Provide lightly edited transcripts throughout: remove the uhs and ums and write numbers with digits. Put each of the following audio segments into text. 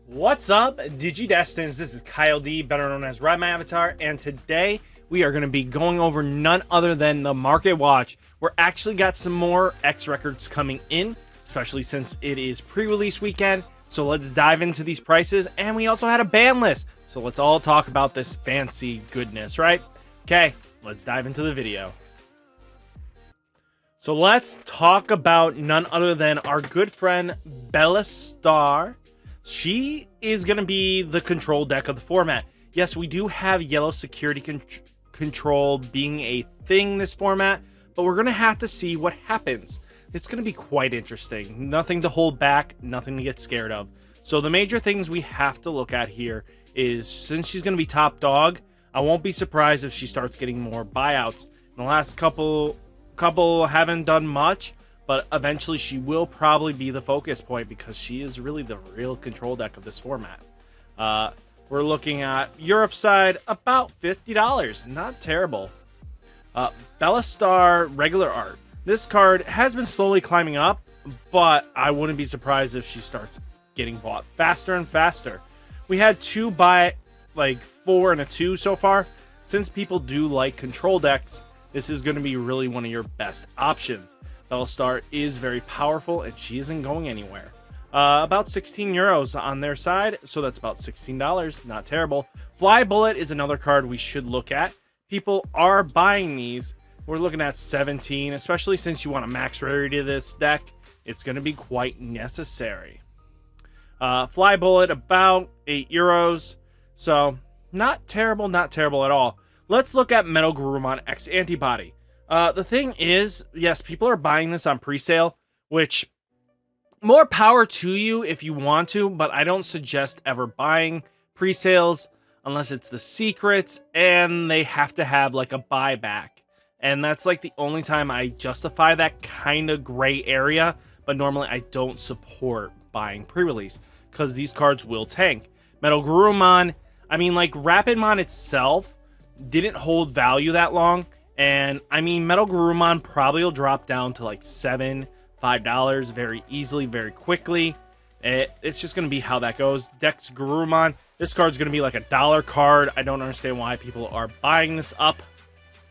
What's up, Digidestins? This is Kyle D, better known as RideMyAvatar, and today we are going to be going over none other than the Market Watch. We're actually got some more X records coming in, especially since it is pre-release weekend. So let's dive into these prices, and we also had a ban list. So let's all talk about this fancy goodness, right? Okay, let's dive into the video. So let's talk about none other than our good friend Bellstar. She is going to be the control deck of the format. Yes, we do have yellow security control being a thing this format, but we're going to have to see what happens. It's going to be quite interesting. Nothing to hold back, nothing to get scared of. So the major things we have to look at here is, since she's going to be top dog, I won't be surprised if she starts getting more buyouts. In the last couple haven't done much, but eventually she will probably be the focus point because she is really the real control deck of this format. We're looking at Europe side, about $50. Not terrible. Bellstar regular art. This card has been slowly climbing up, but I wouldn't be surprised if she starts getting bought faster and faster. We had 2 buy, like 4 and a 2 so far. Since people do like control decks, this is going to be really one of your best options. Bellstar is very powerful, and she isn't going anywhere. About 16 euros on their side, so that's about $16. Not terrible. Fly Bullet is another card we should look at. People are buying these. We're looking at 17, especially since you want a max rarity to this deck. It's going to be quite necessary. Fly Bullet, about 8 euros. So, not terrible, not terrible at all. Let's look at Metal Garurumon X-Antibody. The thing is, yes, people are buying this on pre-sale, which more power to you if you want to, but I don't suggest ever buying pre-sales unless it's the secrets and they have to have like a buyback. And that's like the only time I justify that kind of gray area, but normally I don't support buying pre-release because these cards will tank. Metal Garurumon, I mean, like Rapidmon itself didn't hold value that long. And I mean, Metal Garurumon probably will drop down to like $5 very easily, very quickly. It's just going to be how that goes. Dex Garurumon, this card's going to be like $1 card. I don't understand why people are buying this up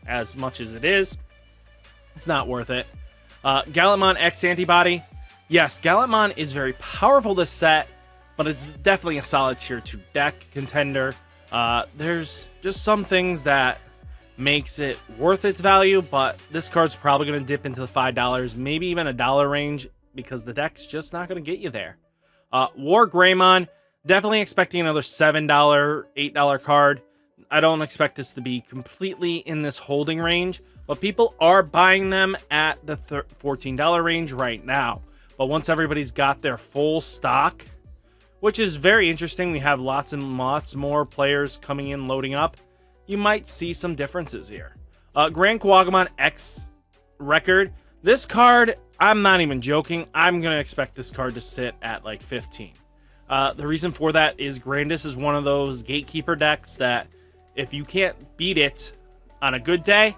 as much as it is. It's not worth it. Gallantmon X-Antibody. Yes, Gallantmon is very powerful this set, but it's definitely a solid tier 2 deck contender. There's just some things that makes it worth its value, but this card's probably going to dip into the $5, maybe even $1 range, because the deck's just not going to get you there. War Greymon, definitely expecting another $7, $8 card. I don't expect this to be completely in this holding range, but people are buying them at the $14 range right now. But once everybody's got their full stock, which is very interesting, we have lots and lots more players coming in, loading up, you might see some differences here. Grand Quagamon X record. This card, I'm not even joking. I'm going to expect this card to sit at like 15. The reason for that is Grandis is one of those gatekeeper decks that if you can't beat it on a good day,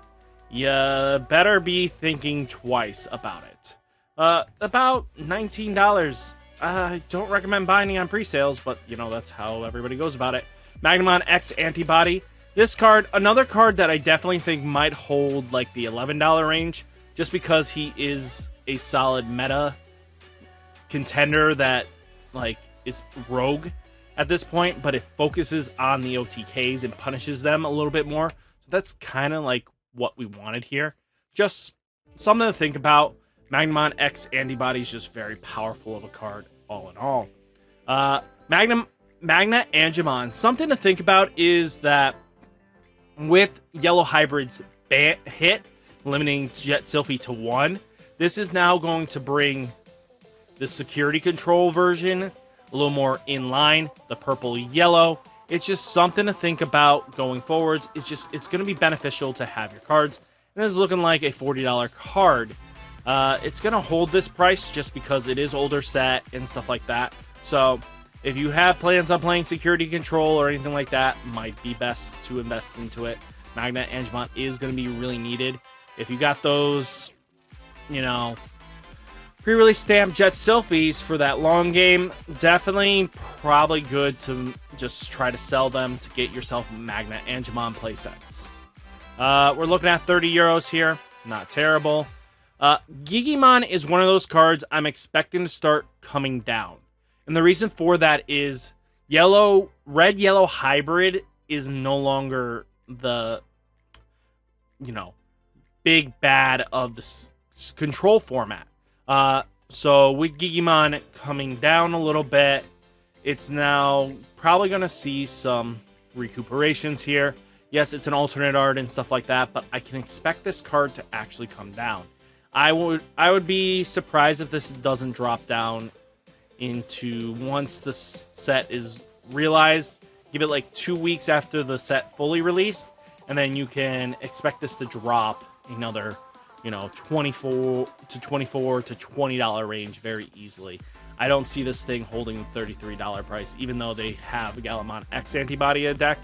you better be thinking twice about it. About $19. I don't recommend buying on pre-sales, but you know, that's how everybody goes about it. Magnumon X-Antibody. This card, another card that I definitely think might hold like the $11 range, just because he is a solid meta contender that like is rogue at this point, but it focuses on the OTKs and punishes them a little bit more. So that's kind of like what we wanted here. Just something to think about. Magnumon X-Antibody is just very powerful of a card all in all. Magna Angemon. Something to think about is that with Yellow Hybrid's hit, limiting JetSilphy to 1, this is now going to bring the security control version a little more in line, the purple-yellow. It's just something to think about going forwards. It's going to be beneficial to have your cards. And this is looking like a $40 card. It's going to hold this price just because it is older set and stuff like that. So if you have plans on playing security control or anything like that, might be best to invest into it. Magna Angemon is going to be really needed. If you got those, you know, Pre-release stamp JetSilphys for that long game. Definitely probably good to just try to sell them to get yourself Magna and Digimon playsets. We're looking at 30 euros here. Not terrible. Digimon is one of those cards I'm expecting to start coming down. And the reason for that is red-yellow hybrid is no longer the, big bad of the control format. So with Digimon coming down a little bit, it's now probably going to see some recuperations here. Yes, it's an alternate art and stuff like that, but I can expect this card to actually come down. I would be surprised if this doesn't drop down into once the set is realized. Give it like 2 weeks after the set fully released, and then you can expect this to drop another, $24 to $20 range very easily. I don't see this thing holding the $33 price, even though they have a Gallimon X-Antibody deck.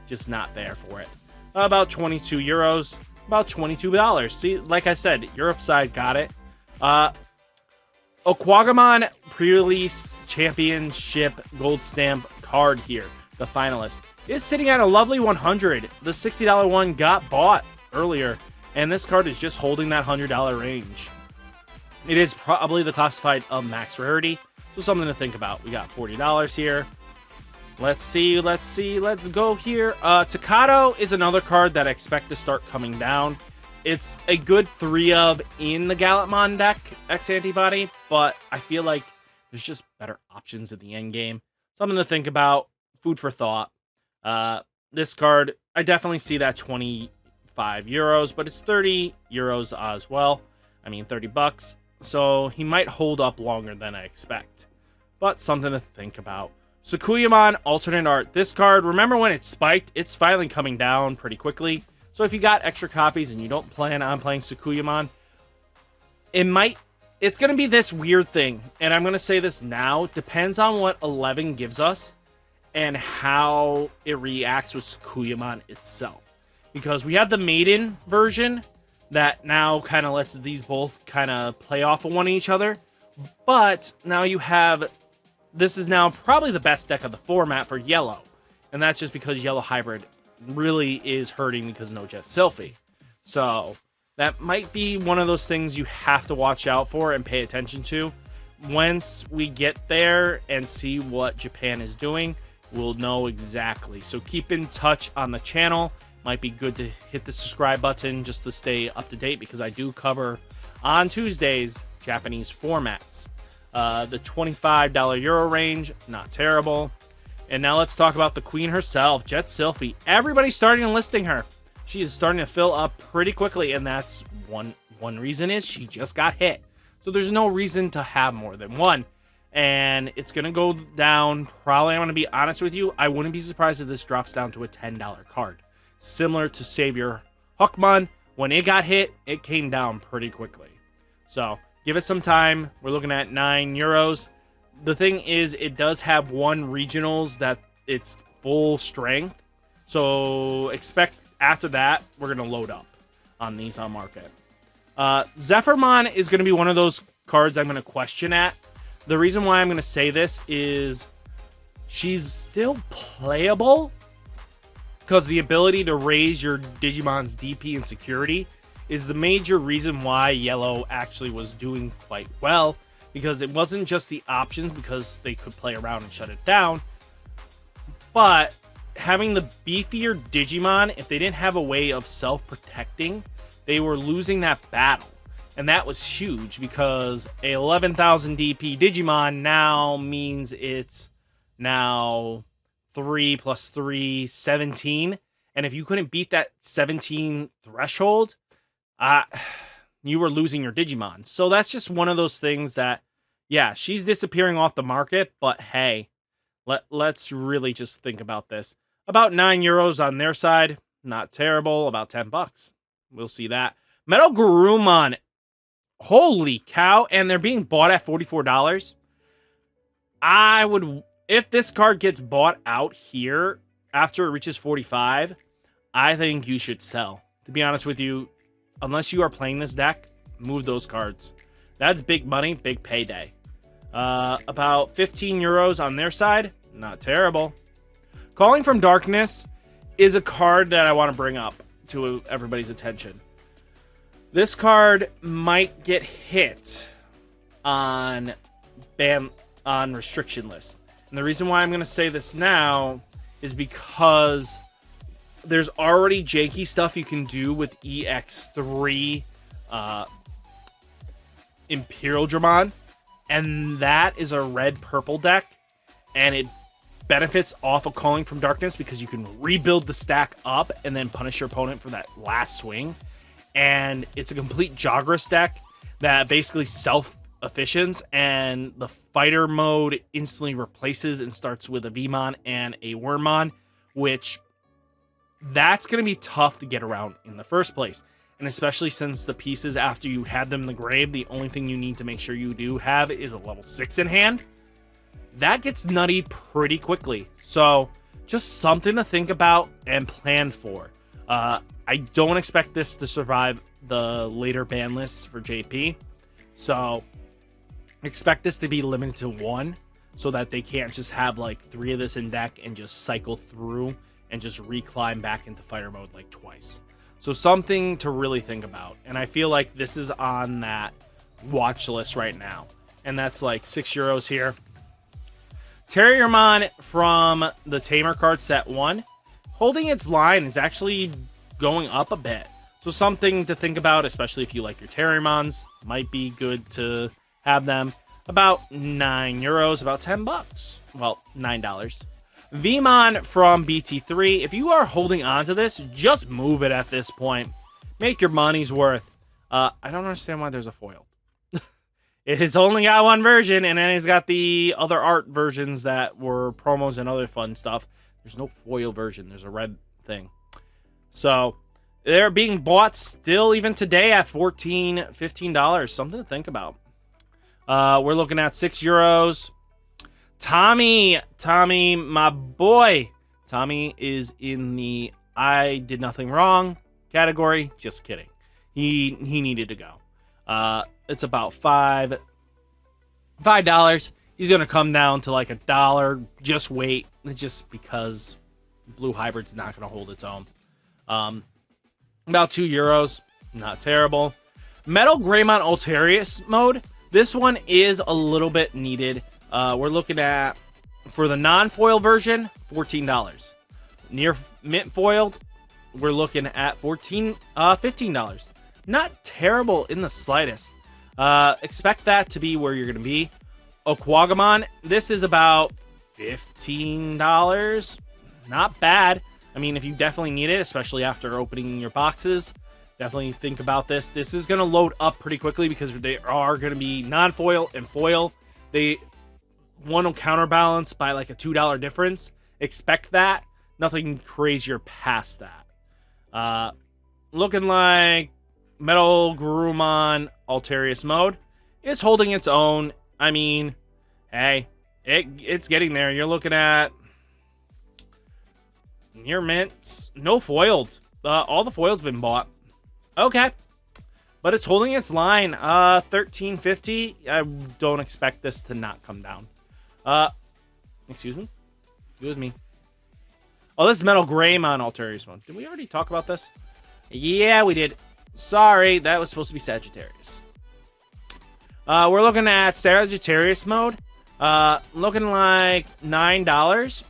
Just not there for it. About 22 euros, about $22. See, like I said, Europe side got it. Aquagamon pre-release championship gold stamp card here, the finalist, is sitting at a lovely 100. The $60 one got bought earlier, and this card is just holding that $100 range. It is probably the classified of max rarity, so something to think about. We got $40 here. Let's see, let's go here. Takato is another card that I expect to start coming down. It's a good 3 of in the Gallimon deck, X-Antibody, but I feel like there's just better options at the end game. Something to think about, food for thought. This card, I definitely see that 25 euros, but it's 30 euros as well. I mean, 30 bucks. So he might hold up longer than I expect, but something to think about. Sukuyamon alternate art. This card, remember when it spiked? It's finally coming down pretty quickly. So if you got extra copies and you don't plan on playing Sukuyamon, it's going to be this weird thing. And I'm going to say this now. Depends on what 11 gives us and how it reacts with Sukuyamon itself. Because we have the Maiden version that now kind of lets these both kind of play off of one each other. But now you have... This is now probably the best deck of the format for yellow. And that's just because yellow hybrid really is hurting because no JetSilphy. So that might be one of those things you have to watch out for and pay attention to. Once we get there and see what Japan is doing, we'll know exactly. So keep in touch on the channel. Might be good to hit the subscribe button just to stay up to date, because I do cover on Tuesdays Japanese formats. The $25 Euro range, not terrible. And now let's talk about the queen herself, JetSilphy. Everybody's starting enlisting her. She is starting to fill up pretty quickly, and that's one reason is she just got hit. So there's no reason to have more than one. And it's going to go down, probably, I'm going to be honest with you, I wouldn't be surprised if this drops down to a $10 card. Similar to Savior Huckmon, when it got hit, it came down pretty quickly. So give it some time. We're looking at 9 euros. The thing is, it does have one regionals that it's full strength. So expect after that, we're going to load up on these on market. JetSilphymon is going to be one of those cards I'm going to question at. The reason why I'm going to say this is she's still playable, because the ability to raise your Digimon's DP and security is the major reason why yellow actually was doing quite well, because it wasn't just the options, because they could play around and shut it down, but having the beefier Digimon, if they didn't have a way of self-protecting, they were losing that battle. And that was huge, because a 11,000 DP Digimon now means it's now 3 plus 3, 17. And if you couldn't beat that 17 threshold, you were losing your Digimon. So that's just one of those things that, yeah, she's disappearing off the market, but hey, let's really just think about this. About 9 euros on their side, not terrible. About 10 bucks. We'll see that. Metal Garurumon, holy cow, and they're being bought at $44. I would, if this card gets bought out here after it reaches 45, I think you should sell. To be honest with you, unless you are playing this deck, move those cards. That's big money, big payday. About 15 euros on their side. Not terrible. Calling from Darkness is a card that I want to bring up to everybody's attention. This card might get hit on restriction list. And the reason why I'm going to say this now is because there's already janky stuff you can do with EX3 Imperial Dramon, and that is a red-purple deck, and it benefits off of Calling from Darkness because you can rebuild the stack up and then punish your opponent for that last swing. And it's a complete Jagras deck that basically self-efficients, and the fighter mode instantly replaces and starts with a Vmon and a Wormmon, which that's going to be tough to get around in the first place. And especially since the pieces after you had them in the grave, the only thing you need to make sure you do have is a level 6 in hand. That gets nutty pretty quickly. So just something to think about and plan for. I don't expect this to survive the later ban lists for JP. So expect this to be limited to 1 so that they can't just have like 3 of this in deck and just cycle through and just reclimb back into fighter mode like twice. So something to really think about. And I feel like this is on that watch list right now. And that's like 6 euros here. Terriermon from the Tamer card set 1. Holding its line is actually going up a bit. So something to think about, especially if you like your Terriermons. Might be good to have them. About 9 euros, about 10 bucks. Well, $9. Vmon from BT3. If you are holding on to this, just move it at this point. Make your money's worth. I don't understand why there's a foil. It has only got 1 version, and then it's got the other art versions that were promos and other fun stuff. There's no foil version. There's a red thing. So they're being bought still even today at $14, $15. Something to think about. We're looking at 6 euros. Tommy, my boy. Tommy is in the I did nothing wrong category. Just kidding. He needed to go. It's about $5. He's going to come down to like $1. Just wait. It's just because Blue Hybrid's not going to hold its own. About 2 euros. Not terrible. Metal Greymon Alterous mode. This one is a little bit needed. We're looking at, for the non-foil version, $14. Near mint foiled, we're looking at $15. Not terrible in the slightest. Expect that to be where you're going to be. Sukuyamon, this is about $15. Not bad. I mean, if you definitely need it, especially after opening your boxes, definitely think about this. This is going to load up pretty quickly because they are going to be non-foil and foil. One will counterbalance by like a $2 difference. Expect that. Nothing crazier past that. Looking like Metal Greymon Alterous mode is holding its own. I mean, hey, it's getting there. You're looking at near mints. No foiled. All the foil's been bought. Okay. But it's holding its line. $13.50. I don't expect this to not come down. Excuse me? Excuse me. Oh, this is Metal Greymon Alterous mode. Did we already talk about this? Yeah, we did. Sorry, that was supposed to be Sagittarius. We're looking at Sagittarius mode. Looking like $9.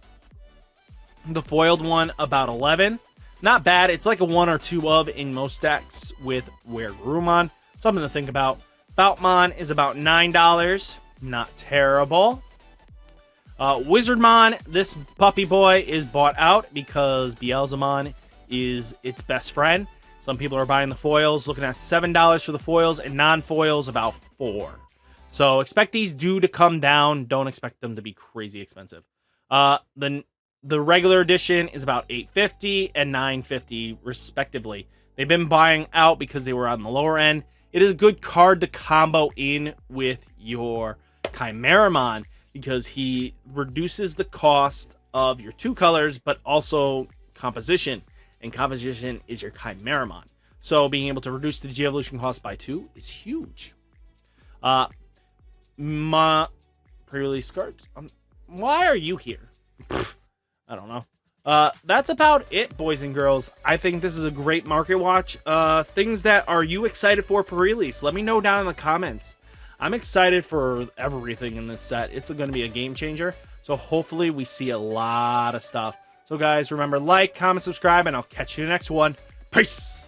The foiled one, about $11. Not bad. It's like a 1 or 2 of in most decks with Weregurumon. Something to think about. Boutmon is about $9. Not terrible. Wizardmon, this puppy boy is bought out because Beelzemon is its best friend. Some people are buying the foils, looking at $7 for the foils, and non-foils about $4. So expect these to come down. Don't expect them to be crazy expensive. The regular edition is about $8.50 and $9.50 respectively. They've been buying out because they were on the lower end. It is a good card to combo in with your Chimeramon because he reduces the cost of your 2 colors, but also composition. And composition is your Chimeramon. So being able to reduce the G-Evolution cost by 2 is huge. My pre-release cards. Why are you here? I don't know. That's about it, boys and girls. I think this is a great market watch. Things that are you excited for pre-release? Let me know down in the comments. I'm excited for everything in this set. It's going to be a game changer. So hopefully we see a lot of stuff. So guys, remember, like, comment, subscribe, and I'll catch you in the next one. Peace!